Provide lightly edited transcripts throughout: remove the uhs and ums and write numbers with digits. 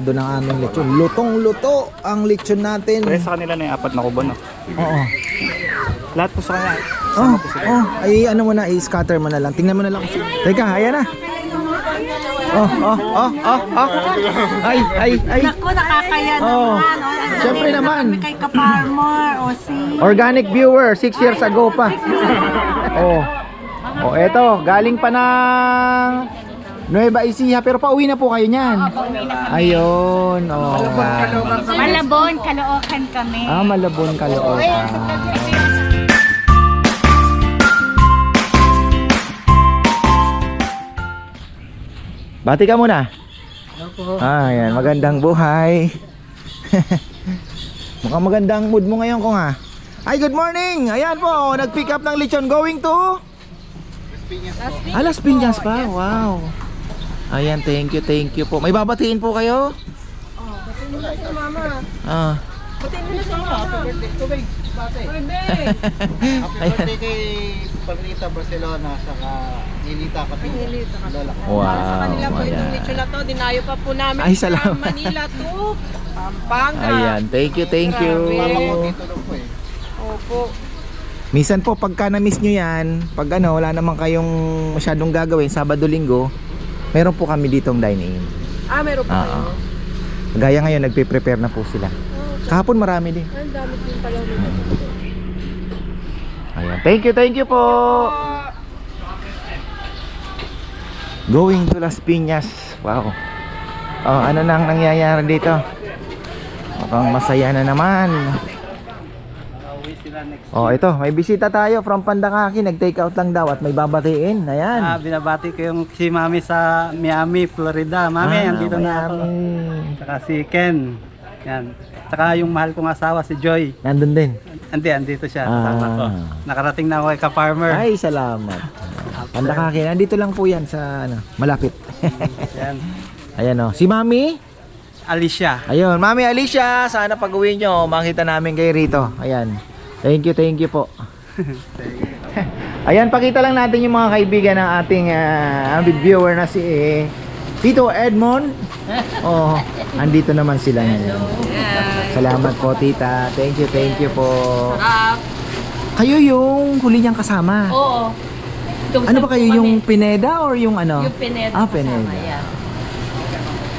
Doon ang aming lechon. Lutong-luto ang lechon natin. Kaya sa kanila na yung 4 na kubo, no? Oo. Lahat po sa kanila. Ay ano mo na, i-scatter mo na lang. Tingnan mo na lang. Teka, ayan na. Ay. Naku, nakakaya naman. Siyempre naman. Kami kay ka-farmer. O si... Organic viewer, 6 years ago pa. Eto, galing pa ng Nueva Ecija, pero pauwi na po kayo niyan. Ayun, Malabon, Caloocan kami. Malabon, Caloocan. Bati ka muna. Ayan, magandang buhay. Mukhang magandang mood mo ngayon ko nga. Ay, good morning! Ayan po, nag-pick up ng lechon going to Las Piñas pa, wow. Ayan, thank you po. May babatiin po kayo? Batiin mo na sa mama. Batiin mo na sa mama. Happy birthday kay Pablita Barcelona saka Nilita Kapitol. Lola. Wow. Sa kanila po itong lechon na to. Dinayo pa po namin Ay, sa salamat. Manila to. Pampanga. Ayan, thank you. Mama ko dito lang po eh. Opo. Minsan po, pagka na-miss nyo yan, pag wala naman kayong masyadong gagawin, Sabado-Linggo, meron po kami ditong dine-in. Meron pa kayo. Gaya ngayon, nagpe-prepare na po sila. Kahapon marami din. Ang dami din pala. Ayan. Thank you po. Going to Las Piñas. Wow. Ano nang nangyayari dito? Mukhang masaya na naman. Ito, may bisita tayo from Pandakaki. Nag-take out lang daw at may babatiin. Ayan. Binabati ko yung si Mami sa Miami, Florida. Mami, andito na ako. Saka si Ken. Yan. Saka yung mahal kong asawa si Joy. Nandun din. Andito siya. Kasama ko. Nakarating na ako kay ka-farmer. Ay, salamat. Pandakaki. Nandito lang po yan sa malapit. Yan. Ayan o. Si Mami? Alicia. Ayun, Mami Alicia, sana pag-uwi nyo, makita namin kayo rito. Ayan. Thank you po. Ayan, pakita lang natin yung mga kaibigan ng ating viewer na si Tito Edmond. Andito naman sila ngayon. Salamat po, tita. Thank you po. Sarap. Kayo yung huli niyang kasama. Oo. Ano ba kayo, yung Pineda or yung ano? Yung Pineda. Pineda.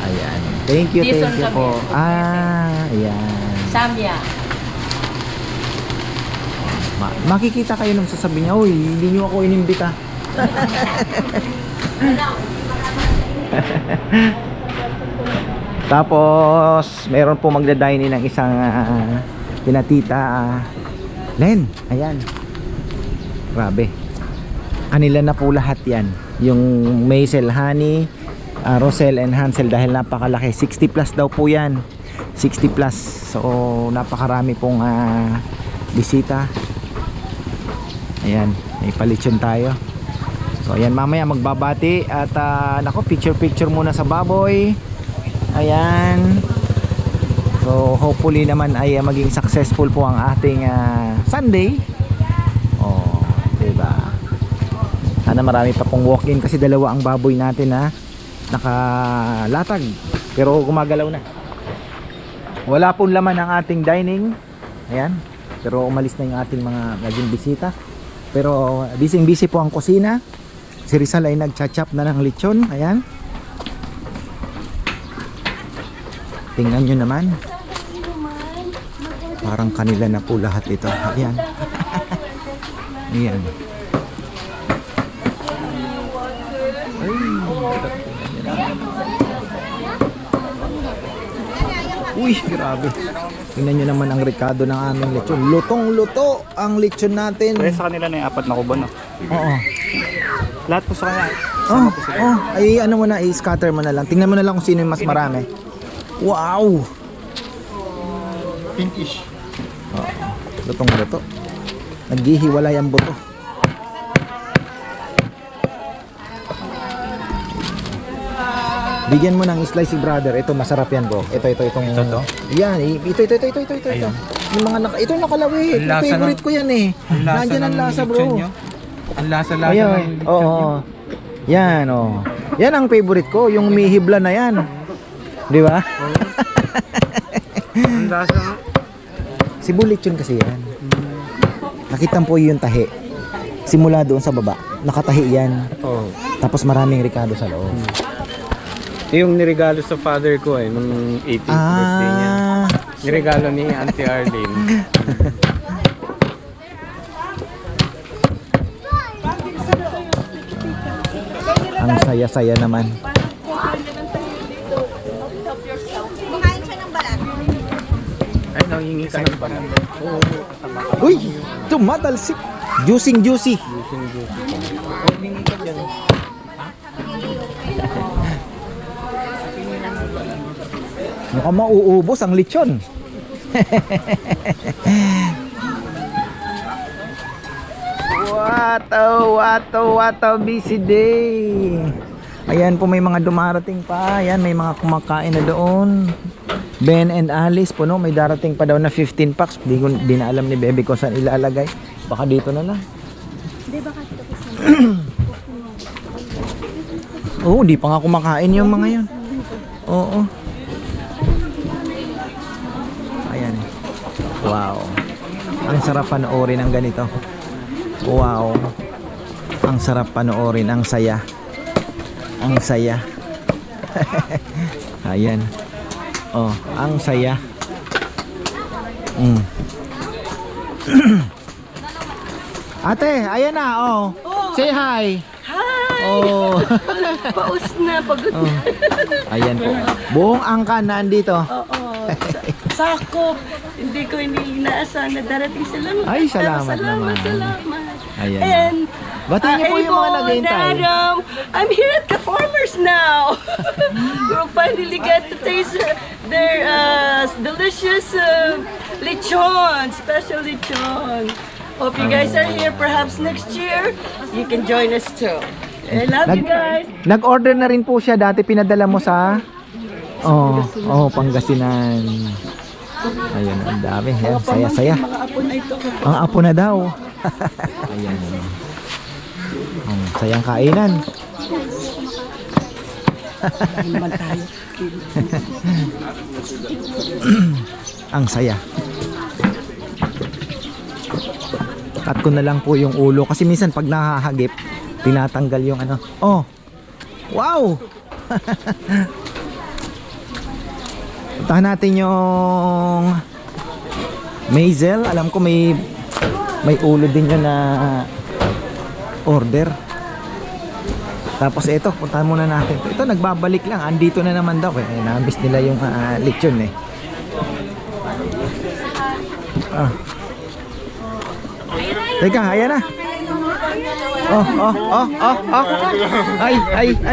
Ayan. Thank you po. Ayan. Samya. Makikita kayo nung sasabihin niya, uy, hindi niyo ako inimbita. Tapos, meron po magdadine ng isang pinatita Len, ayan. Grabe. Kanila na po lahat yan. Yung Maisel, Honey, Rosel and Hansel dahil napakalaki. 60 plus daw po yan. 60 plus. So, napakarami pong bisita. Ayan, may palitsyon tayo. So ayan, mamaya magbabati at nako, picture muna sa baboy. Ayan. So hopefully naman ay maging successful po ang ating Sunday. Diba? Sana marami pa pong walk-in kasi dalawa ang baboy natin na nakalatag pero gumagalaw na. Wala pong laman ang ating dining. Ayan. Pero umalis na yung ating mga naging bisita. Pero busy po ang kusina. Si Rizal ay nagcha-chop na ng lechon. Ayan. Tingnan nyo naman. Parang kanila na po lahat ito. Ayan. Ayan. Uy, grabe. Tingnan nyo naman ang rekado ng aming lechon. Lutong-luto ang lechon natin. Kaya sa kanila na yung 4 na kubo, no? Lahat po sa kanila. Ay ano mo na, i-scatter mo na lang. Tingnan mo na lang kung sino yung mas marami. Wow! Pinkish. Lutong-luto. Naghihiwalay ang buto. Bigyan mo ng slice brother. Ito masarap yan, bro. Ito itong Ito? Yan, ito. Yung mga ito yung nakalawit. Ang lasa Favorite ko yan eh. Nandiyan ang lasa, bro. Ang lasa-lasa Ayun. ng lechon Oo. nyo. Yan, oh. Yan ang favorite ko, yung mihibla na yan. Di ba? Ang lasa nga. Cebu lechon kasi yan. Nakita po yung tahi. Simula doon sa baba, nakatahi yan. Oh. Tapos maraming ricado sa loob. Yung nirigalo sa father ko nung 18th birthday niya. Nirigalo ni Auntie Arlene. Ang saya-saya naman. Kumain siya ng balat. Ay, nangingi ka ng banan. Uy! Tumatalsik! Juicing juicy! Nangingi ka dyan. Mukhang mauubos ang lechon. What a busy day. Ayan po, may mga dumarating pa. Ayan, may mga kumakain na doon. Ben and Alice po, no? May darating pa daw na 15 packs. Di na alam ni Bebe ko saan ilalagay. Baka dito na lang. Hindi baka tapos na. Oo, di pa nga kumakain yung mga yun. Oo. Ayan. Wow. Ang sarap panoorin ng ganito. Wow. Ang sarap panoorin. Ang saya. Ang saya. Ayan. Oh, ang saya. Ate, ayan na. Oh. Say hi. Hi! Oh. Paus na, pagod na. Ayan po. Buong angkan na andito. Oo. Sakop. Hindi ko inaasahan na darating sila. Ay, salamat naman. Salamat. Ayan. And Batiin niyo po yung mga naghihintay. Dadam, I'm here at the farmers now. We'll finally get to taste their delicious lechon, special lechon. Hope you guys are here. Perhaps next year, you can join us too. I love you guys. Nag-order na rin po siya. Dati pinadala mo sa Pangasinan. Ayun, ang dami. Ayan, saya-saya. Mga apo na ito. Ang apo na daw. Ayan. Sayang kainan. Naman tayo. Ang saya. Cut ko na lang po yung ulo kasi minsan pag nakahagip, tinatanggal yung ano. Oh. Wow. Puntahan natin yung Maisel. Alam ko may ulo din yun na order. Tapos ito, puntahan muna natin. Ito nagbabalik lang. Andito na naman daw eh. Nabis nila yung lechon eh. Teka, ayan na. Ay.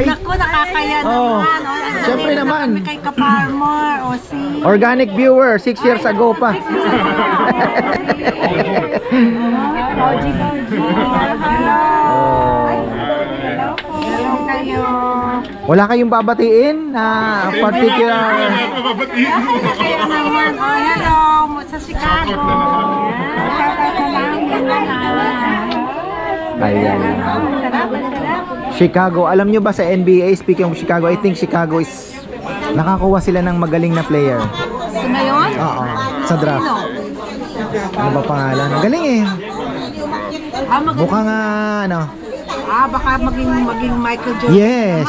Naku, nakakaya Oh. naman. Siyempre naman. Kami kay Ka-Farmer. O si... Organic viewer, 6 years ago pa. Hello kayo. Wala kayong babatiin na particular. Kaya naman. O, hello. Sa Chicago. Shoutout na lang. Ayan. Chicago. Alam nyo ba sa NBA, speaking of Chicago, I think Chicago is nakakuha sila ng magaling na player. So, ngayon? Oo. Sa draft. Ano ba pangalan? Ang galing eh. Mukha nga ano. Baka maging Michael Jordan. Yes.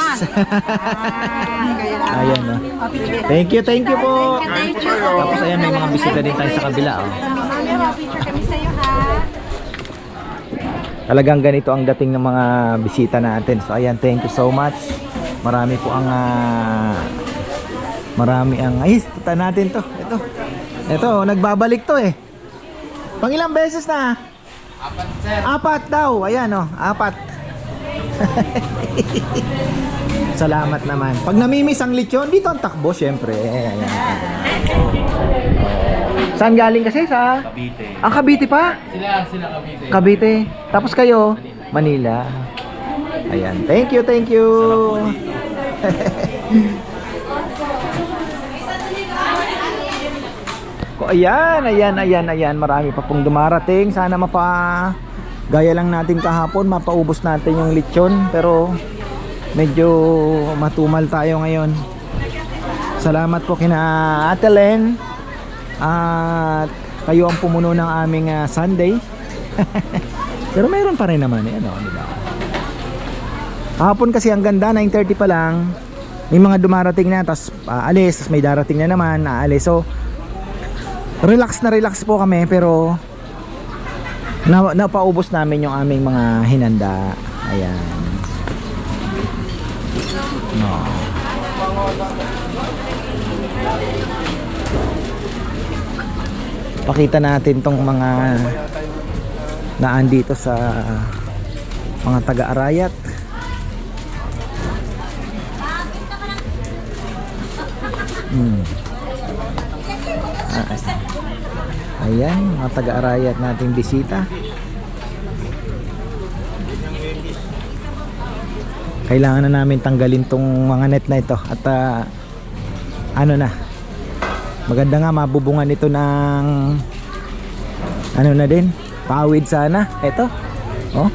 Kaya, Ayan no. Thank you po. Tapos ayan, may mga bisita din tayo sa kabila. Oh. picture kami sa'yo, ha? Talagang ganito ang dating ng mga bisita natin. So ayan, thank you so much. Marami po ang ay, tuta natin to. Ito, nagbabalik to eh. Pangilang beses na? 4 sir. 4 daw. Ayan oh, 4. Salamat naman. Pag namimiss ang lechon, dito ang takbo syempre. Ayan. Saan galing kasi? Sa Cavite. Ang Cavite pa? Sila Cavite. Cavite. Tapos kayo? Manila. Ayan. Thank you. Ayan. Marami pa pong dumarating. Sana gaya lang natin kahapon, mapaubos natin yung lechon. Pero medyo matumal tayo ngayon. Salamat po kina Ate Len. At kayo ang pumuno ng aming Sunday. Pero mayroon pa rin naman ano, di ba? Hapon kasi ang ganda, 9:30 pa lang. May mga dumarating na, tapos alis, tapos may darating na naman, aalis. So, relax na relax po kami, pero napaubos namin yung aming mga hinanda. Ayan. No. Pakita natin tong mga naandito sa mga taga-Arayat. Ayan, mga taga-Arayat nating bisita. Kailangan na namin tanggalin tong mga net na ito. At ano na, maganda nga mabubungan ito ng ano na din, pawid sana. Ito, oh.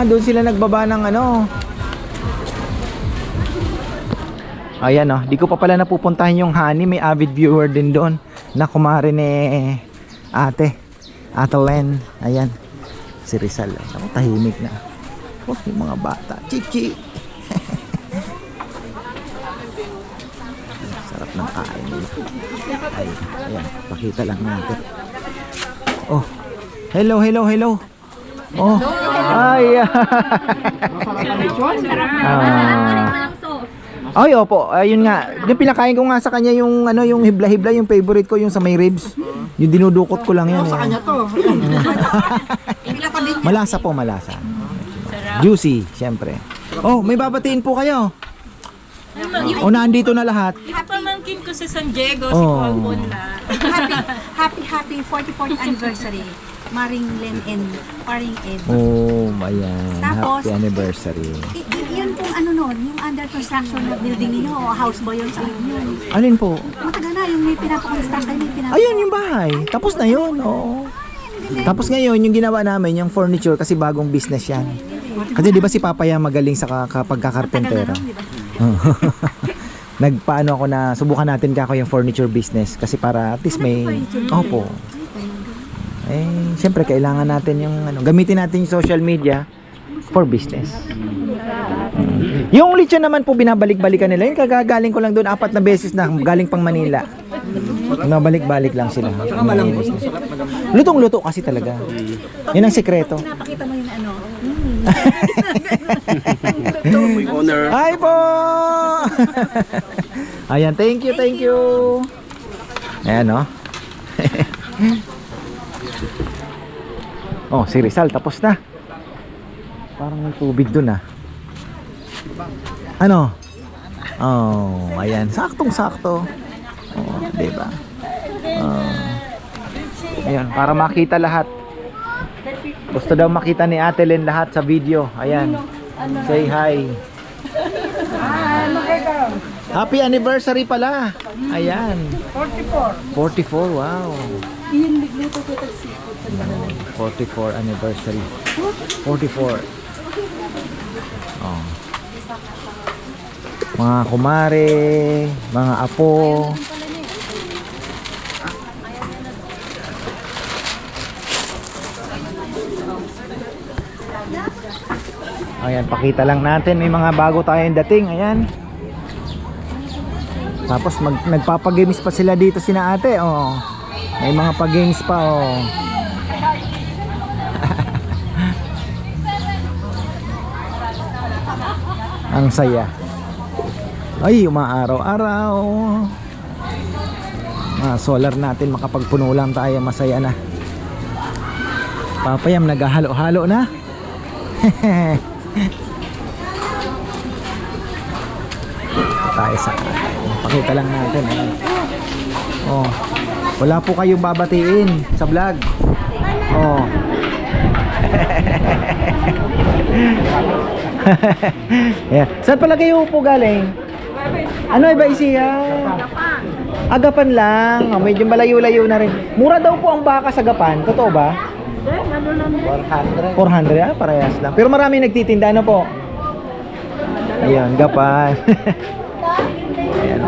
Doon sila nagbaba ng ano. Ayan oh, di ko pa pala napupuntahan yung honey. May avid viewer din doon na kumare ni Ate Len. Ayan, si Rizal. Ako tahimik na. Oh, yung mga bata. Chichi. Sarap ng kain nila. Ay, ayan, pakita lang natin. Oh, hello, hello, hello. Oh, ay. Ay, opo, ayun nga. Yung pinakain ko nga sa kanya yung ano, yung hibla-hibla, yung favorite ko, yung sa may ribs. Yung dinudukot ko lang yan. Sa kanya to. Malasa po, malasa. Juicy, syempre. Oh, may babatiin po kayo. O, nandito na lahat. Yung pamangkin ko sa San Diego, si Oh. Juan Bonla. Happy 44th anniversary. Maring Len and Paring Ed. Oh, ayan. Tapos, Happy anniversary. Yun pong ano nun, yung under construction na building niyo o house ba yun sa inyo? Alin po? Matagal na, yung may pinapakonstruct kayo, may Ayun, yung bahay. Tapos na yun, oo. Tapos ngayon, yung ginawa namin, yung furniture, kasi bagong business yan. Kasi di ba si Papa yan magaling sa pagkakarpentero? Nagpaano ako na, subukan natin kako yung furniture business. Kasi para at least may, opo. Eh, siyempre kailangan natin yung ano, gamitin natin yung social media for business. Yung lechon naman po binabalik-balikan nila. Yung kagagaling ko lang doon 4 na beses na galing pang Manila. Nabalik-balik lang sila. Lutong-luto kasi talaga. Yun ang sekreto. Napakita mo yung ano. Owner. Hi po! Ayan, thank you, thank you. Ayan, no? Oh, si Rizal, tapos na. Parang may tubig dun ah. Ano? Oh, ayan. Saktong-sakto. Oh, diba? Ayan, para makita lahat. Gusto daw makita ni Ate Len lahat sa video. Ayan. Say hi. Happy anniversary pala. Ayan. 44, wow. 44 anniversary. 44. Oh. Mga kumare, mga apo. Ayan, pakita lang natin, may mga bago tayong dating. Ayan. Tapos nagpapagames pa sila dito sina ate. Oh. May mga pag-games pa. Oh. Ang saya. Ay, umaaraw-araw. Solar natin, makapagpuno lang tayo, masaya na. Papayam, naghahalo-halo na. Tayo sa pakita lang natin. Oh, wala po kayong babatiin sa vlog. Oh. Yeah. Saan pala kayo po galing? Ano iba isiya? Agapan lang. Oh, medyo malayo-layo na rin. Mura daw po ang baka sa Agapan. Totoo ba? 400. 400? Ah, parehas lang. Pero marami nagtitinda. Ano po? Ayun, Gapan. Ayan,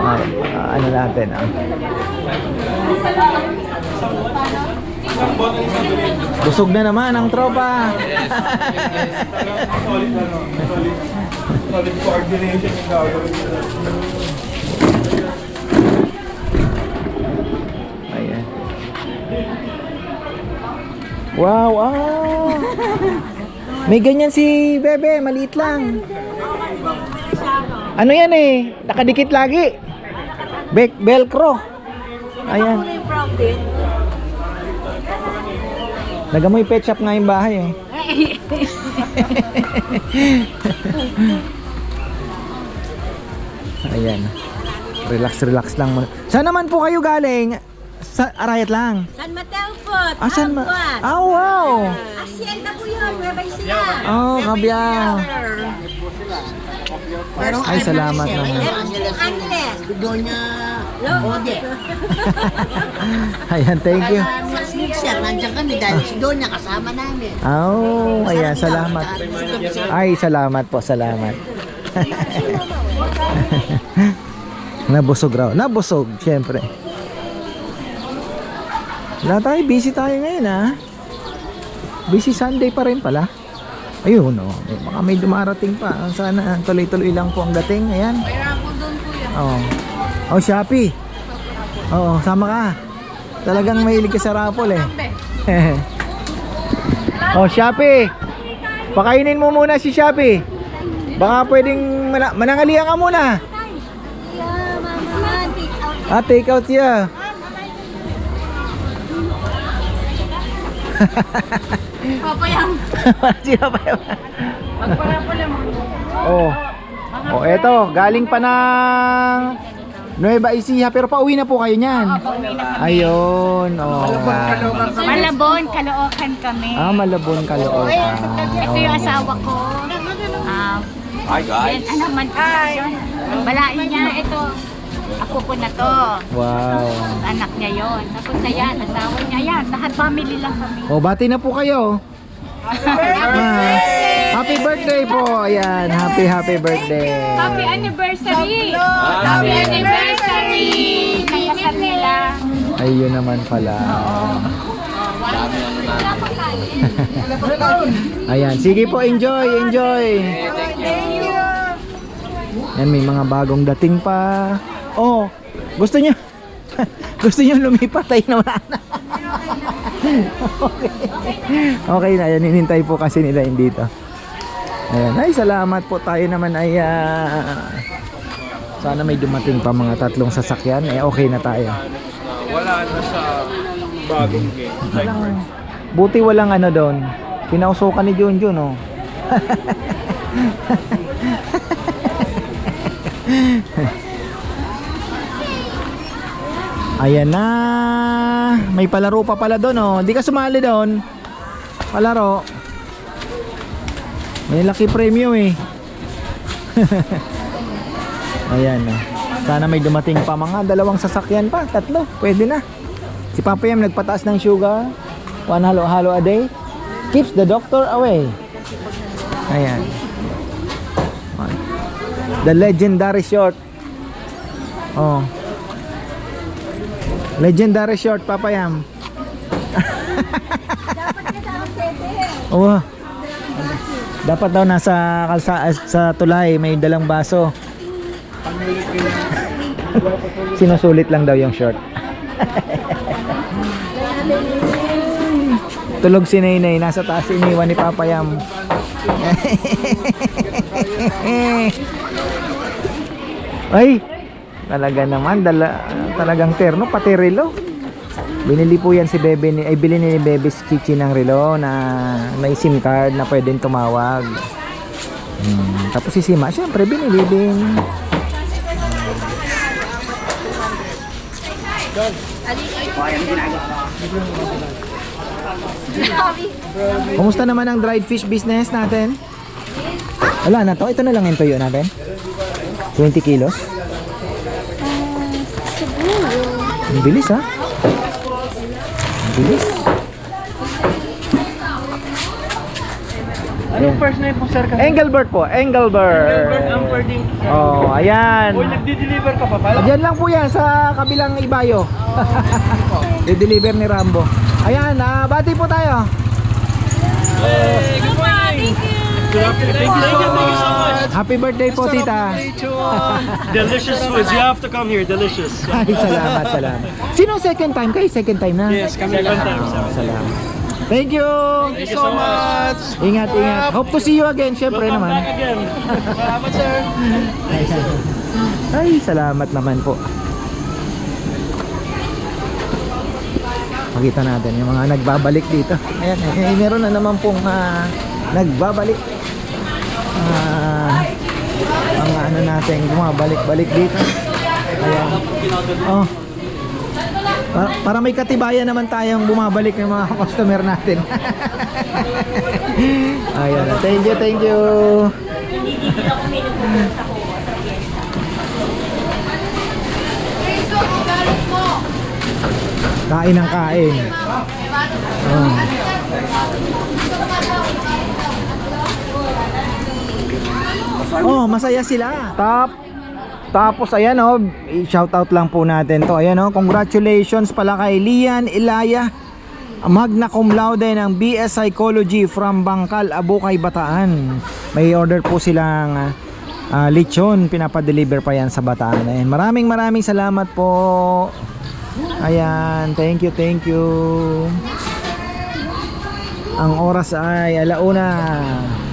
ano natin. Busog na naman ang tropa. Solid coordination yung gagawin. Ayan. Wow, may ganyan si Bebe, maliit lang. Ano yan eh? Nakadikit lagi. Velcro. Ayan. Nagamoy pet shop nga yung bahay eh. Ayan. Relax lang muna. Saan naman po kayo galing? Sa Arayat lang. San Mateo po. Ah, wow. Hacienda po yun. Nueva Ecija. Oh, Kabyang. Ay, salamat naman. Angeles. Doña Ode. Ayan, thank you. Sir, nandiyan kami dahil si Doña kasama namin. Oh, ayan, salamat. Ay, salamat po, salamat. Nabusog raw. Nabusog, syempre. Wala tayo, busy tayo ngayon ha. Busy Sunday pa rin pala. Ayun, no. Baka may dumarating pa. Sana tuloy-tuloy lang po ang dating. Ayan. Oh. Oh, Shopee. Oo, sama ka. Talagang mahilig ka sa raffle eh. Oh, Shopee. Pakainin mo muna si Shopee. Baka pwedeng manangalian ka muna. Ah, take out siya. Papayang. Si Papayang. Oh. Oh, eto, galing pa ng Nueva Ecija, pero pauwi na po kayo niyan. Ayun, oh. Malabon, Caloocan kami. Ah, Malabon, Caloocan. Ito yung asawa ko. Hi guys. Ano man balain niya ito. Ako po na to. Wow. Anak niya yon. Tapos ayan, asawa niya. Ayan, lahat family lang kami. Oh, bati na po kayo. Happy birthday po. Ayan, happy birthday. Happy anniversary! Happy anniversary! Nakasal nila. Ayun naman pala. Ayan, sige po, enjoy. Yan, may mga bagong dating pa. Oh, gusto niyo lumipat tayo na wala na. Okay na, yan, hinintay po kasi nila yun dito. Ayan, ay salamat po, tayo naman ay sana may dumating pa mga 3 sasakyan, okay na tayo. Wala na sa bagong game. Buti walang ano doon, pinausukan ni Junjun oh. Ayan na, may palaro pa pala doon oh. Di ka sumali doon. Palaro. May lucky premium eh. Ayan oh. Sana may dumating pa mga 2 sasakyan pa, 3, pwede na. Si Papa Yam nagpataas ng sugar, 1 halo-halo a day. Keeps the doctor away. Ayan. The legendary short. Oh. Legendary short, Papa Yam. Oh. Dapat daw nasa sa tulay may dalang baso. Sinusulit lang daw yung short. Tulog si Nainay, nasa taas iniwan ni Papa Yam. Ay, talaga naman, talagang terno, pati relo. Binili po yan si Bebe, bili ni Bebe si Chichi ng relo na may SIM card na pwedeng tumawag. Tapos si Sima, syempre binili din. Kumusta naman ang dried fish business natin? Wala na to, ito na lang yung tuyo natin. 20 kilos. Ang bilis ha. Ang bilis. Anong first name po, sir? Engelbert po, Engelbert. Amperding. Oh, ayan. Uy, nagdi-deliver ka pa pala? Diyan lang po yan sa kabilang ibayo. I-deliver ni Rambo. Ayan, bati po tayo. Good morning. Good afternoon. Thank you so much. Happy birthday po, tita. Delicious foods. You have to come here. Delicious. Ay, salamat, salamat. Sino second time? Kayo second time na? Yes, kami second time. Salamat. Thank you. Thank you so much. Ingat, ingat. Hope to see you again, syempre Welcome naman. back again. Salamat, sir. Ay, salamat naman po. Makita natin yung mga nagbabalik dito. Ayan, meron na naman pong nagbabalik. Mga ano natin, bumabalik-balik dito. Ayan. Oh. Para may katibayan naman tayong bumabalik ng mga customer natin. Ayan. Thank you, thank you. Kain ng kain. Oh, masaya sila. Tapos ayan oh, i-shoutout lang po natin to. Ayan oh, congratulations pala kay Lian Ilaya, magna cum laude ng BS Psychology from Bangkal, Abukay, Bataan. May order po silang lechon, pinapadeliver pa yan sa Bataan. Ayan, maraming salamat po. Ayan, thank you, thank you. Ang oras ay 1:00.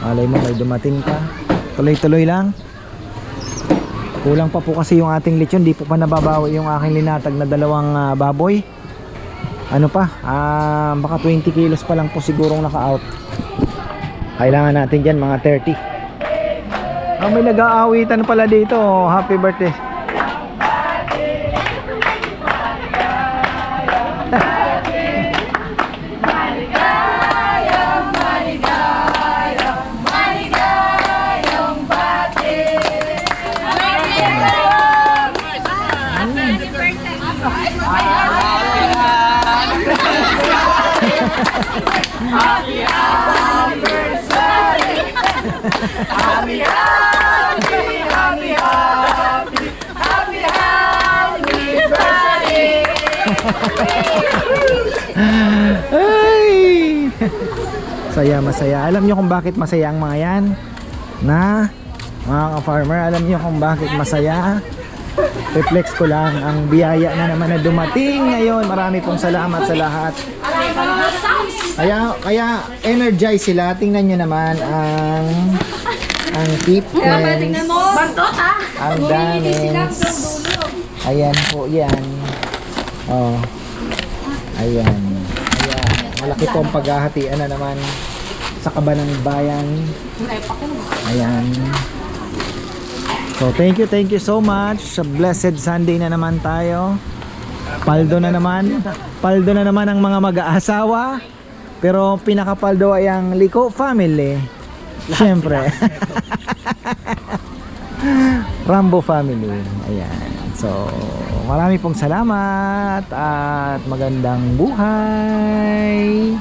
Alay mo, may dumating pa. Tuloy-tuloy lang. Kulang pa po kasi yung ating lechon. Di po pa nababawi yung aking linatag na 2 baboy. Ano pa? Baka 20 kilos pa lang po sigurong naka-out. Kailangan natin dyan mga 30. May nag-aawitan pala dito. Happy birthday. Ay! Masaya. Alam niyo kung bakit masaya ang mga yan? Na mga ka-farmer, alam niyo kung bakit masaya? Reflex ko lang ang biyaya na naman na dumating ngayon. Marami pong salamat sa lahat. Kaya energize sila. Tingnan niyo naman ang fitness. Ang damage. Ayan po yan. Oh. Ayan. Malaki po ang paghahatian na naman sa Kabanang Bayan. Ayan. So thank you so much. Sa blessed Sunday na naman tayo. Paldo na naman ang mga mag-aasawa. Pero pinakapaldo ay ang Liko family. Siyempre. Rambo family. Ayan. So marami pong salamat at magandang buhay.